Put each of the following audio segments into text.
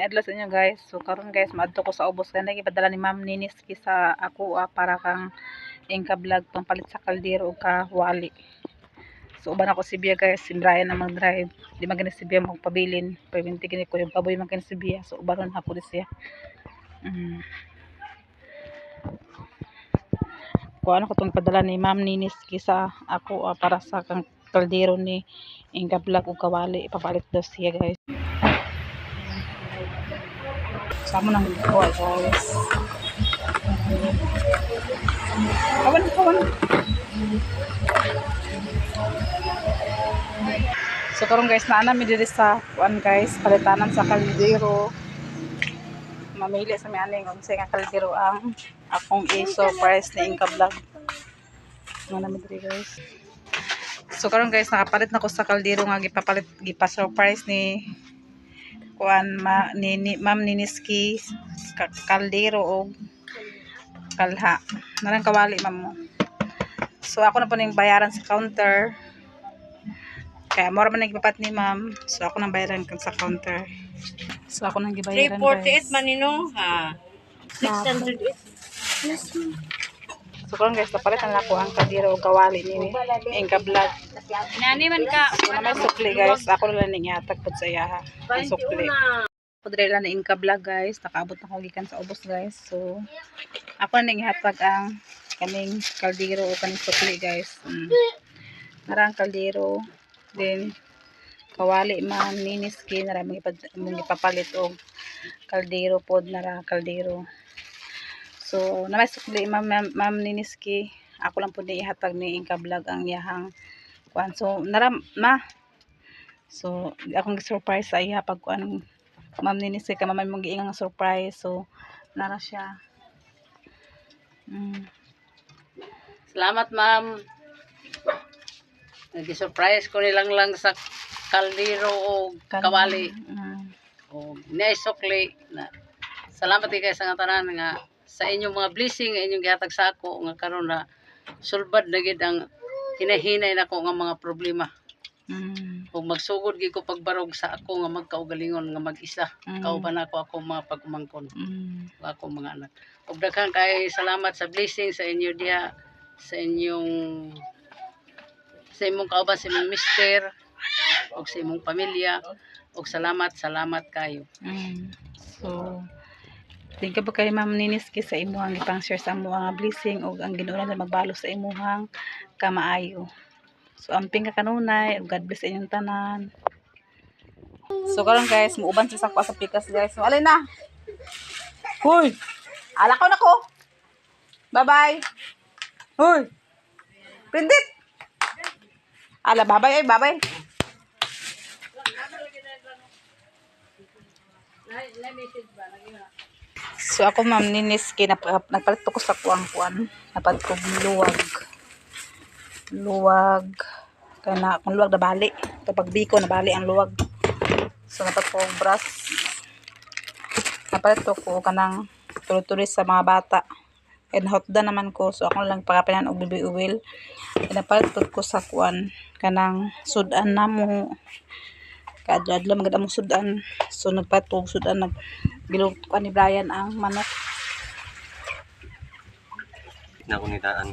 Adlas inyo guys. So karon guys, maadto ko sa ubos kanay ipadala ni Ma'am Niniski sa ako para kang ingka vlog pampalit sa kaldero o kawali. So uban ako si Bia guys, si Brian na mag-drive. Di magani si Bia magpabilin. Pwede gini ko yung paboy magani si Bia. So ubaron ako di siya. Kuha ko itong padala ni Ma'am Niniski sa ako para sa kang kaldero ni ingka vlog o kawali. Ipapalit daw siya guys. Sama nang kuha guys. Kawan. So karon guys, naa mi diri sa kuan guys, palitanan sa kaldero. Mamili sa mi aning unsa nga kaldero ang akong i-surprise ni Inka Vlog. Naa mi diri guys. So karon guys, nakapalit na ko sa kaldero nga gipa-surprise ni kuan Ma'am Niniski kaldero o kalha. Narang kawali ma'am mo. So ako na po ning bayaran sa counter. Kaya mura man nagpapat ni ma'am. So ako nang bayaran kan sa counter. So ako nang gibayaran guys. 348 manino ha. 608. So karon guys, napalitan na ako ang kaldero o kawali ni Inka Vlog. Inani man ka. So na may sukli guys. Ako na lang ihatag pod sa iya ang sukli. Podre lang ni Inka Vlog guys. Nakaabot na ko gikan sa ubos guys. So ako na ihatag ang kaning kaldero o kaning sukli guys. Narang kaldero din kawali man Niniski nara mong ipapalit og kaldero pod nara kaldero. So na may sukli Ma'am Niniski, ako lang pud ni ihatag ni Inka Vlog ang iyahang kuan. So nara ma. So akong surprise sa iya pag kuan Ma'am Niniski ka mamay mong giingang surprise. So nara siya. Salamat ma'am. Nag-surprise ko nilang lang sa kaldero o kawali. O naisukli na. Salamat kay sa nga tanan nga sa inyong mga blessing nga inyong gihatag sa ako nga karon na sulbad na gid ang hinahinay nako nga mga problema. Kung magsugod gid ko pagbarog sa ako nga magkaugalingon nga mag-isa. Kauban ako mga pagumangkon. Ako mga anak. Ug daghang kay salamat sa blessing sa inyo diha sa inyong kauban sa imong mister ug sa imong pamilya ug salamat kayo. So thank you po kay Ma'am Niniski sa imuhang ipang-share sa amuhang blessing ug ang Ginoo na magbalo sa imuhang kamaayo. So amping ka kanunay ug God bless sa inyong tanan. So karon guys, muuban sa sakwa sa pikas guys. So alay na. Hoy. Alakaw na ko. Bye-bye. Hoy. Pindit. Ala, babay. So ako Ma'am Niniski nagpalit ko sa kuan. Napad ko luwag. Kana kung luwag na bali. Kapag biko na bali ang luwag. So napad ko brush. Napalit ko kanang tuloy-tuloy sa mga bata. And hotda naman ko. So ako lang pagapinan og baby oil. Napalit ko sa kuan kanang sudan na mo. Kadladla magad mo sudan. So nagpalit ko sudan nagbilog ko ni Brian ang manok. Nakunitaan.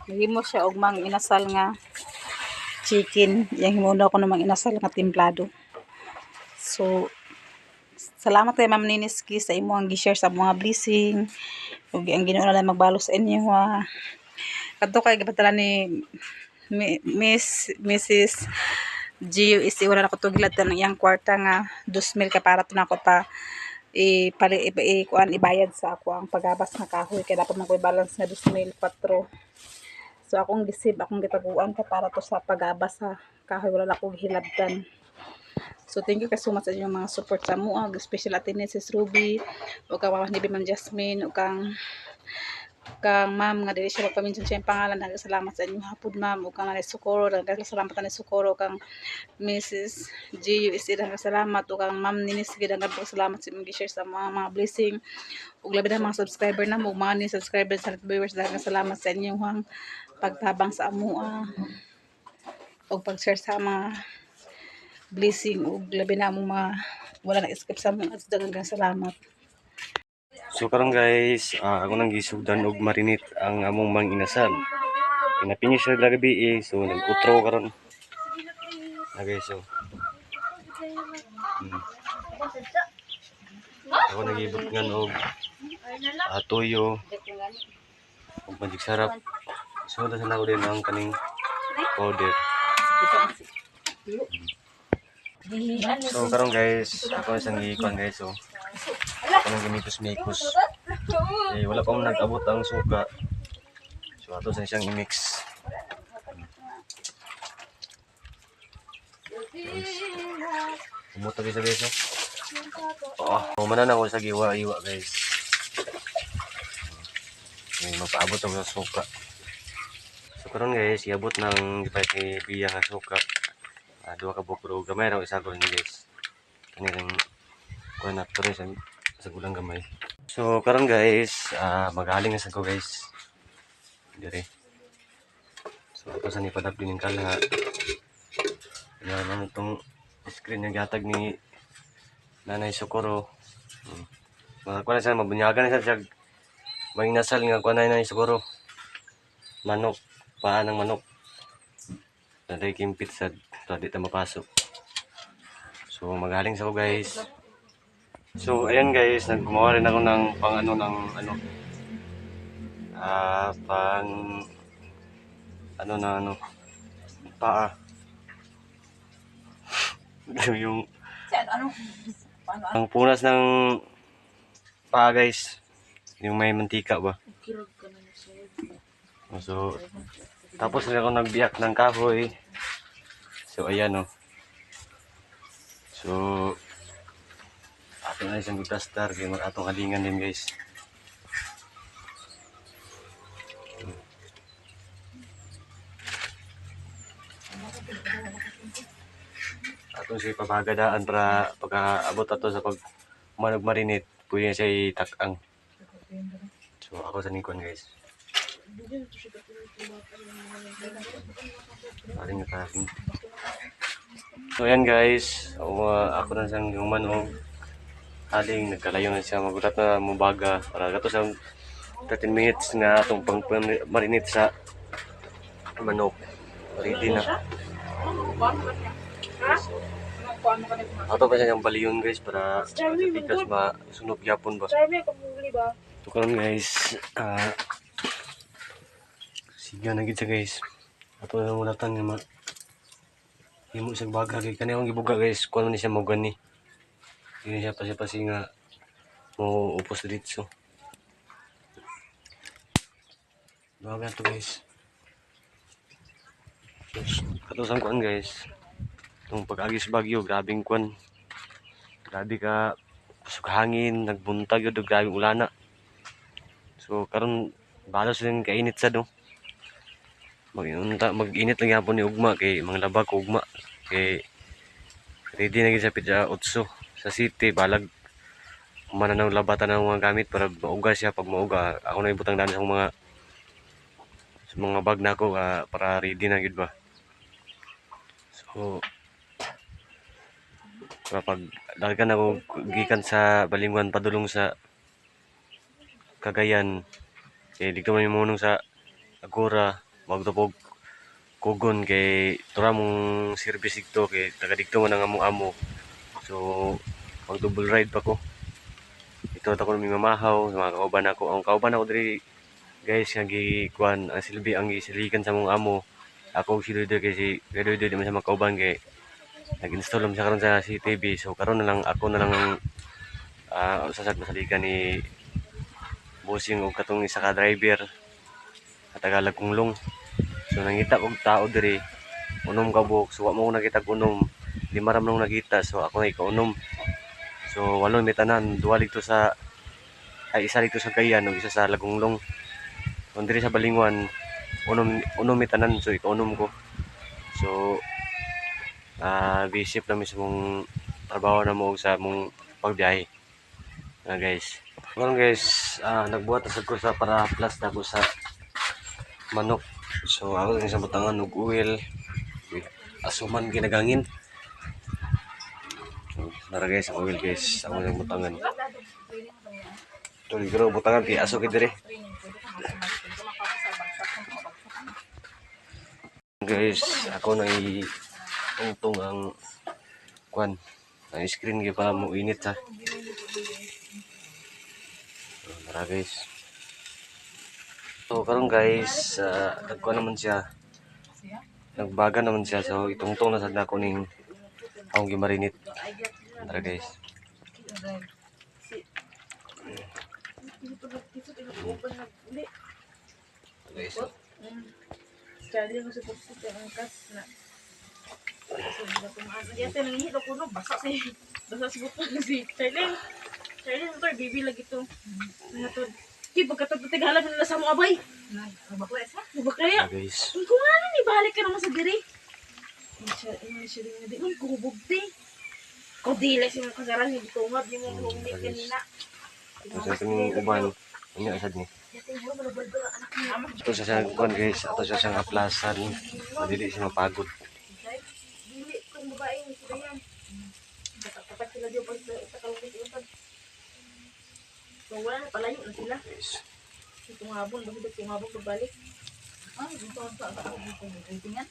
Himo siya og mang inasal nga chicken. Yang himuna ko namang inasal nga templado. So salamat kay Ma'am Niniski sa imo ang gi-share sa mga blessing. Ug ang Ginoo na lang magbalo sa inyo ha. Kadto kay gipadala ni Mrs. Gio is wala na ko to gilad ng iyang kwarta nga 2,000 ka para to nako pa ibayad sa ako ang pagabas nga kahoy kay dapat man ko balance nga 2,004. So akong gisib akong gitaguan ka para to sa pagabas sa kahoy wala na ko gihilabtan. So thank you so much sa inyong mga support sa mo, special attendance si Ruby o kang Ma'am Ma'am Jasmine o kang ma'am nga dili siya magpaminsan siya ang pangalan. Nagkasalamat sa inyong hapon ma'am o kang Nanay Socorro. Nagkasalamat Nanay Socorro kang Mrs. GUSC. Nagkasalamat o kang Ma'am Niniski. Nagkasalamat sa inyong share sa mga blessing o labi na mga subscriber na mo mga ni subscribers sa viewers. Nagkasalamat sa inyong pagtabang sa amua o pag-share sa mga blessing ug labi na among mga wala na skip sa among at daghang salamat. So karon guys, ako nang gisugdan og marinate ang among mang inasal. Pinapinish na gabi so nag-outro karon. Okay, so. Ako nag-ibot nga og toyo ug magic sarap. So dasan ako din ang kaning powder. So karon guys, ako isang ikuan guys, so ako nang gimitos-mikos. Wala pa akong nag-abot ang suka. So ato sa siyang i-mix. Umuto guys guys. Manan ako sa giwa-iwa guys. Mapaabot ako sa suka. So karon guys, iabot ng gipay ni biya nga suka. Dua ka bukro gamay raw isa ko ni guys. Kani ring kuan after sa gulang gamay. So karon guys, magaling na sa ko guys. Dire. So ito sa ni padap din ng kala. Yan ano tong screen na gatag ni Nanay Socorro. Mga kuan sa mabunyagan na siya. May nasal nga kuan na Socorro. Manok, paa ng manok. Naday kimpit sa di ta mapasok. So magaling sa ko guys. So ayan guys, naggumawa rin ako ng pang paa. Yung ang punas ng paa guys. Yung may mantika ba? So tapos rin ako nagbiyak ng kahoy. So ayan So ato na isang giplastar kaya mag-atong kalingan din guys. Atong siya papagadaan para pagkaabot ato sa pag marinate pwede siya itakang. So ako sa nikon guys. Paring nakaking. So ayan guys, ako na siyang human haling nagkalayo na siya magulat na mubaga para gato sa 13 minutes nga atong pang marinate sa manok. Ready na. Ato pa siya yung baliyon guys para pikas masunog yapon ba. So karon guys, siga na gid siya guys. Ato na mulatan nga himo sa baga kay kani akong gibuga guys, kuno ni siya mo gani. Hindi siya pasi nga mo upos dito. Baga to guys. Katusan kuan guys. Itong pag-agis bagyo, grabing kuan. Grabe ka pasok hangin, nagbuntag yun, grabing ulana. So karon balos din kainit sa do. Mag-init lang yapon ni ugma kay mga labag ugma kay ready na gid sa pizza utso sa city balag mananaw labatan ng mga gamit para mauga siya. Pag mauga ako na ibutang daan sa mga bag nako para ready na gid ba. So kapag daghan ako gikan sa Balingwan padulong sa Cagayan dito man munong sa Agora wag to pog kugon kay tura mong service dito kay taga dito man ang amo. So mag double ride pa ko ito ako mi mamahaw mga kauban ako. Ang kauban ako diri guys nga gikuan ang silbi ang gisilikan sa mong amo. Ako si Ludo kasi Ludo di man sa mga kauban kay nag-install siya karon sa CCTV. So karon na lang ako na lang usasag masalikan ni bossing og katong isa ka driver sa Tagalog kunglong. So nangita og tao diri unom ka buok. So wa mo nakita unom, lima ra man nakita. So ako na ikaunom. So walo may tanan, duha dito sa isa dito sa Cagayan ug isa sa Lagunglong. So diri sa Balingwan unom may tanan. So ikaunom ko. So bisip na mismo mong trabaho na mo sa mong pagbiyahe guys. Ngayon guys, nagbuhat na ko sa para plus na ko sa manok. So ako din sa butangan og oil, asuman ginagangin. Nara guys, ang oil guys. Ako yung butangan. Ito, ligro, butangan. Kaya aso kita rin. Guys, ako na i-tungtong ang kwan. Ang screen kaya pa mo init ha. Nara guys. So, karon guys, nagkuhan naman siya. Nagbaga naman siya. So, itungtong na sad na ako ning akong gimarinit. Tara guys. Guys. Charlie mo sa pagsit ang angkas na. Yan tayo nangihit ako no, basa si buto si Charlie. Charlie ito, bibi lagi ito. Nangatod. Kaya pagkatapos tighalag nila sa mga abay. Nabakla sa? Nabakla. Guys. Kung ano ni, balik ka naman sa diri. Ini siya rin nga di. Nung kuhubugti. Kung dila siya mga kasaran, hindi tungab. Hindi mo humit kanina. Ito sa kanyang uban. Ano asad ni? Ito sa siyang kuhan guys. Ito sa siyang aplasan. Madili siya mapagod. Dili kung babae ni sila yan. Tapat sila diyo pag sa kalungkit-untag. So wala na, palayo na sila. Guys. Tungabon, bakit tungabon pagbalik? Dito ang dito yan.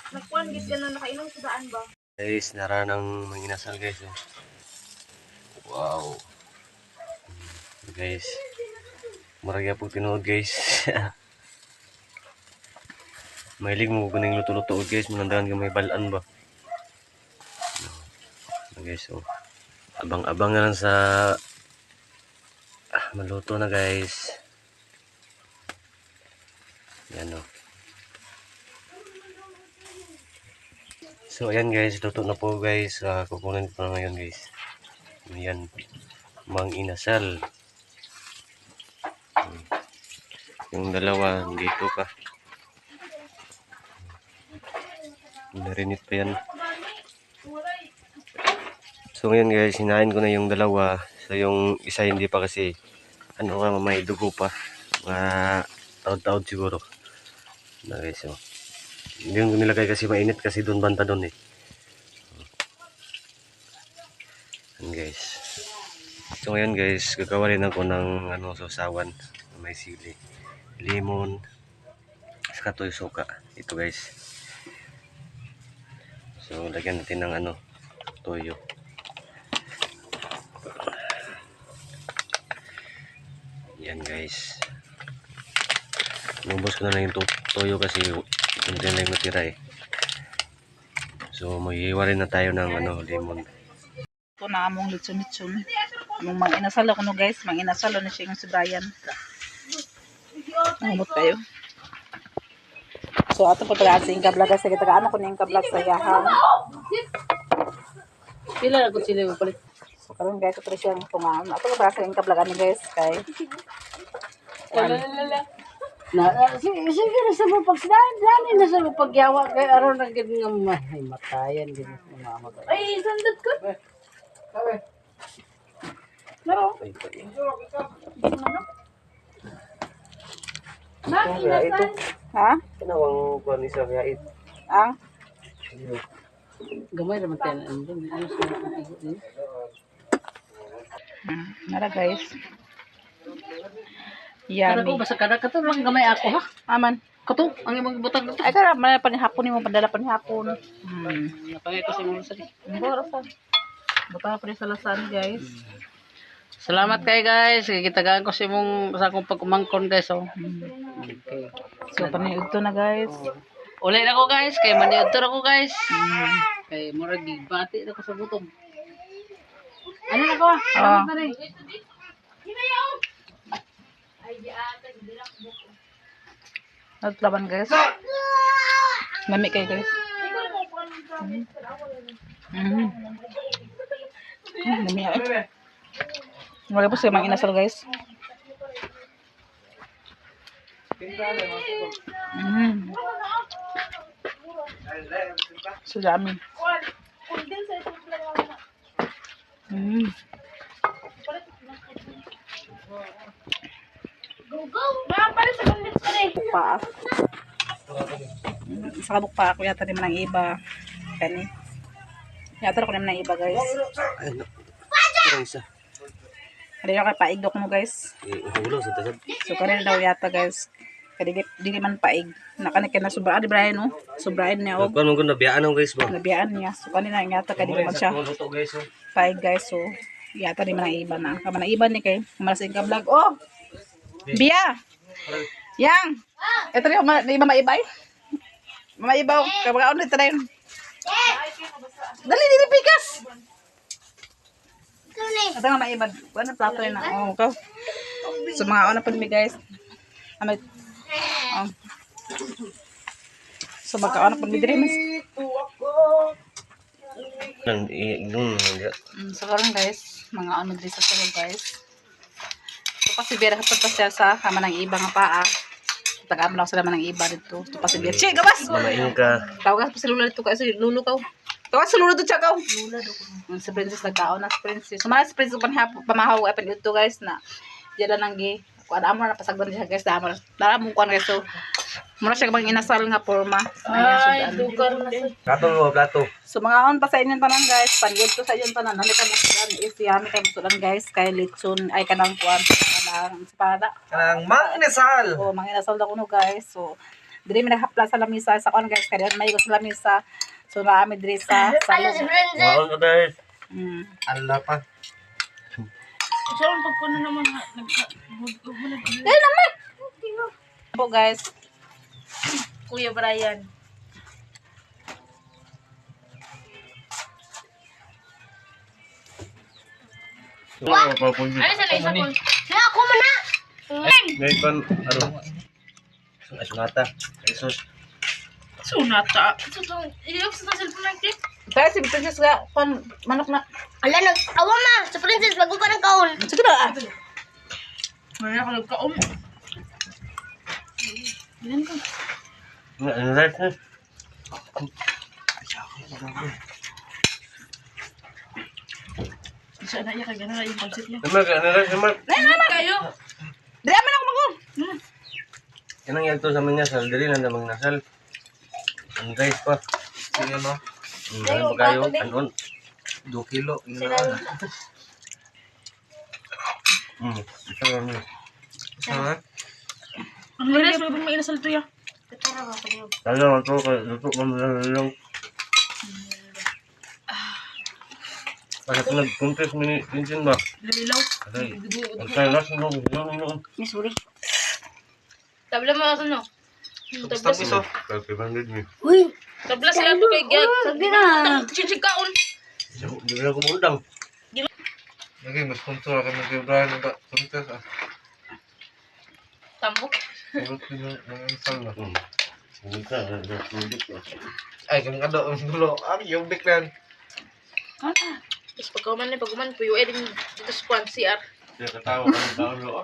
Nakuan git ka na nakainom sa daan ba? Guys, nara ng manginasal guys. Oh. Wow. Guys. Maragya po tinuod guys. Mahilig mo kuning luto-luto guys. Manandahan ka may balaan ba? Guys, so. Abang-abang na lang sa maluto na guys. Yan o. So ayan guys, luto na po guys. Kukunin ko na ngayon guys. Ayan, mang inasal. Yung dalawa, dito pa. Narinit pa yan. So ngayon guys, hinain ko na yung dalawa. So yung isa hindi pa kasi ano ka, may dugo pa. Mga taod-taod siguro. Na guys, so. Hindi yung nilagay kasi mainit kasi doon banta doon eh. Yan guys. So ngayon guys, gagawa rin ako ng ano, sausawan. May sili, lemon, saka toyo suka. Ito guys. So lagyan natin ng ano, toyo. Yan guys. Nubos ko na lang yung toyo kasi ito na lang matira eh. So maghihiwa na tayo ng ano, lemon. Ito na among litson-litson. Among mga inasal ako no guys. Mga inasal na siya yung si Brian. Nangumot kayo. So ato pa pala sa Inka Vlog. Sige, tagaan ako na Inka Vlog sa yahan. Pila na ko sila palit. So karon guys, ito siyang tungaan. Ato pa pala sa Inka Vlog ani guys. Kay Sige na sa mapagsidahan. Dali na sa mapagyawa. Kaya araw na gano'n nga may matayan. ay, sandot ko. Laro. Ito. Ha? Kanawang kuwan isa kaya ito. Ang? Gamay naman tayo. Ano sa Nara guys. Kada ko, Yummy. basta kada kato lang gamay ako ha. Aman. Kato, ang imong butang kato. Ay, kara, may panihapon mo, padala panihapon. Napangay ko sa mga sali. Ang sa. Buta pa rin sa lasan, guys. Salamat kay guys. Kitagaan ko sa imong sa akong pagkumangkon guys. Oh. Okay. So, paniud to na, guys. Uli na ko guys. Kay maniud to na ko guys. Kay murag gibati na ko sa gutom. Ano na ko? Salamat na rin. Naglaban, guys. Nami kayo, guys. Nami ay. Wala po siya mga inasal, guys. So, dami. Pa. Sa kabuk pa ako yata rin ng iba. Kani. Yata ko naman ng iba guys. Ay, no. Parang isa. Kaya yung kay paigdok mo guys. Ulo sa tasad. So kanina daw yata guys. Kaya di man paig. Nakanik ka na sobraan di Brian no? Sobraan niya og Kung ano nabiyaan ang guys ba? nabiyaan niya. So kanina yata kaya di man siya Luto guys. paig guys. So yata di man ang iba na. Kaman ang iba ni kay malasing ka vlog. Oh! Bia! Yang! Ito rin di ba maibay? Maibaw. Kaya mga ulit na yun. Dali, dili pikas! Ito nga maibad. Ano plato yun na? Oh, ikaw. So mga una po nimi guys. Ano? Oh. So magkauna po nimi dreams. So karon guys, mga ano din sa sarong guys. So pasibira hatod pa siya sa kama ng iba nga paa. Tagaan lang sila man ng iba dito. So pasibira. Che, gawas! Mamain ka. Tawagan pa si Lula dito kasi Lulu ka. Tawagan si Lula dito siya ka. Lula do. Si Princess nagkaon na si Princess. So mga si Princess pamahaw apan dito guys na diyan lang gi. Kuan amo na pasagdan siya guys. Dara mo kuan guys. So mura siya bang inasal nga forma. Ay, dukar na sa. Plato. So mga on pa sa inyong tanan guys. Pangod to sa inyong tanan. Nami ka masudan. Yami ka masudan guys. Kay litson ay kanang kuan. Kanang espada. Kanang manginasal. O mga inasal na kuno guys. So diri mi naghapla sa lamisa sa kuan guys. Kaya may gusto lamisa. So naami diri sa salon. Maon ka guys. Allah pa. Dali naman. Po guys. Kuya Brian. Ano pa po yun? Ano sa isa ko? Na ako man na. Ngayon kan, ano? Asunata. Jesus. Sunata. Iyok sa cellphone lang kit. Kaya si Princess nga kuan manok na. Ala nag awa ma sa princess bago ka ng kaon. Sige na. Wala ka nagkaon. Ano guys? Isa na iya kaya na yung concept niya. Ano guys? Kayo. Dili man ako magul. Kanang yagto sa mga nasal, dili na namang nasal. Ang guys pa. Sige no. Ano ba kayo? Anon? 2 kilo. Yun na. Isa lang yun. Sama? Ang linis mo may inasal to ya. Talaga ito, luto ka mo lang. Kasi ito nag-contest minsan ba? Lalilaw. Kasi, ang kailas mo, Miss Uri. Tabla mo ako no. Stop iso. 500 niyo. Uy. Tabla sa ato kay gag. Sabi na. Chichig kaon. Hindi na kumundang. Okay, mas sponsor kami kay Brian ng contest ah. Tambok. Surot din ng insal na. Hindi ka, nag-product ka. Ay, kung ano, ang dulo. Yung big man. Tapos pagkuman puyo din dito sa kwan CR. Kaya katawa ka ng taon lo.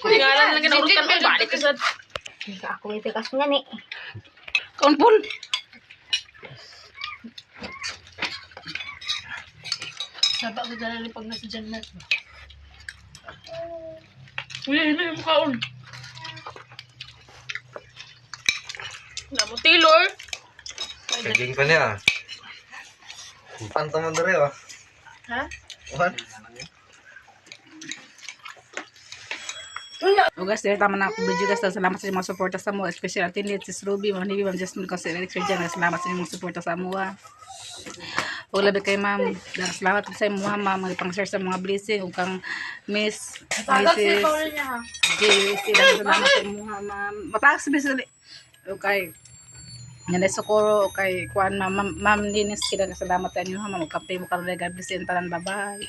Ngalan lang ginaulutan mo balik ka sa Ako may pikas nga ni. Kaun pun. Saba ko dala pag nasa Janmat. Uy, hindi mo kaon. Namo Taylor. Kaging pa niya ah. Panto mo na rin ah. Ha? What? O guys, dahil tama na ako video guys. Salamat sa mga suporta sa mo. Especially Tinlit, Sis Ruby, mga Nibi, Ma'am Jasmine, kasi Eric Serjan. Salamat sa mga suporta sa mo. O labi kay ma'am. Salamat sa mo ma'am. Mag-pang-share sa mga blessing. O kang Miss, Mrs. JC. Salamat sa mo ma'am. Mataas bisali. Okay. Nanay Socorro, okay, kuan ma'am Linis, salamat sa inyo ha, ma'am. Magkampi mo ka rin, God bless you, tanan, bye-bye.